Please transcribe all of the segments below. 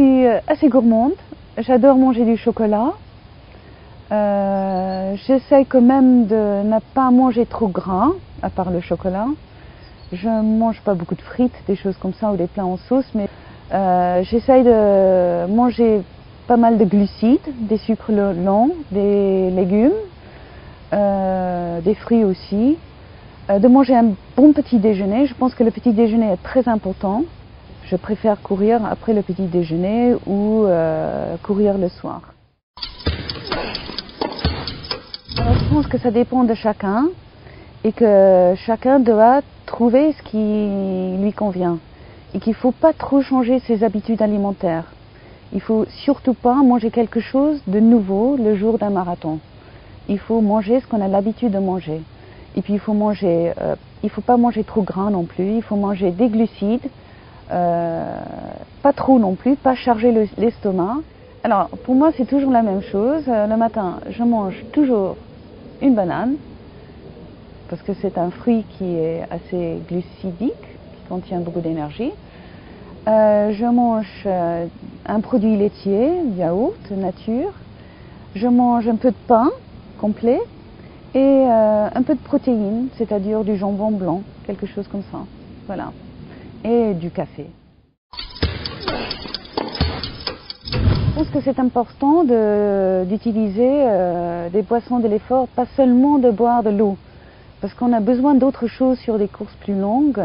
suis assez gourmande, j'adore manger du chocolat. J'essaye quand même de ne pas manger trop gras, à part le chocolat. Je ne mange pas beaucoup de frites, des choses comme ça, ou des plats en sauce, mais j'essaye de manger pas mal de glucides, des sucres lents, des légumes, des fruits aussi. De manger un bon petit déjeuner. Je pense que le petit déjeuner est très important. Je préfère courir après le petit déjeuner ou courir le soir. Alors, je pense que ça dépend de chacun et que chacun doit trouver ce qui lui convient et qu'il ne faut pas trop changer ses habitudes alimentaires. Il ne faut surtout pas manger quelque chose de nouveau le jour d'un marathon. Il faut manger ce qu'on a l'habitude de manger. Et puis il faut pas manger trop gras non plus, il faut manger des glucides, pas trop non plus, pas charger l'estomac. Alors pour moi c'est toujours la même chose, le matin je mange toujours une banane, parce que c'est un fruit qui est assez glucidique, qui contient beaucoup d'énergie. Je mange un produit laitier, yaourt, nature. Je mange un peu de pain complet. Et un peu de protéines, c'est-à-dire du jambon blanc, quelque chose comme ça, voilà, et du café. Je pense que c'est important d'utiliser des boissons de l'effort, pas seulement de boire de l'eau, parce qu'on a besoin d'autre chose sur des courses plus longues.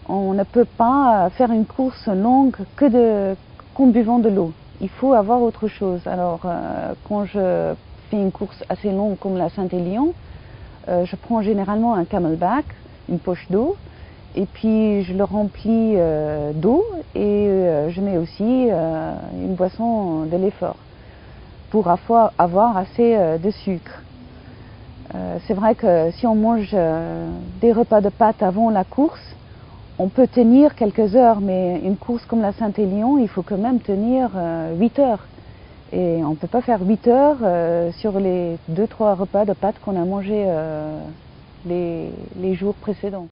On ne peut pas faire une course longue qu'en buvant de l'eau. Il faut avoir autre chose. Alors, quand je fais une course assez longue comme la Saint-Élion, je prends généralement un Camelback, une poche d'eau, et puis je le remplis d'eau et je mets aussi une boisson de l'effort pour avoir assez de sucre. C'est vrai que si on mange des repas de pâtes avant la course, on peut tenir quelques heures, mais une course comme la Saint-Élion, il faut quand même tenir 8 heures. Et on ne peut pas faire 8 heures sur les 2-3 repas de pâtes qu'on a mangés les jours précédents.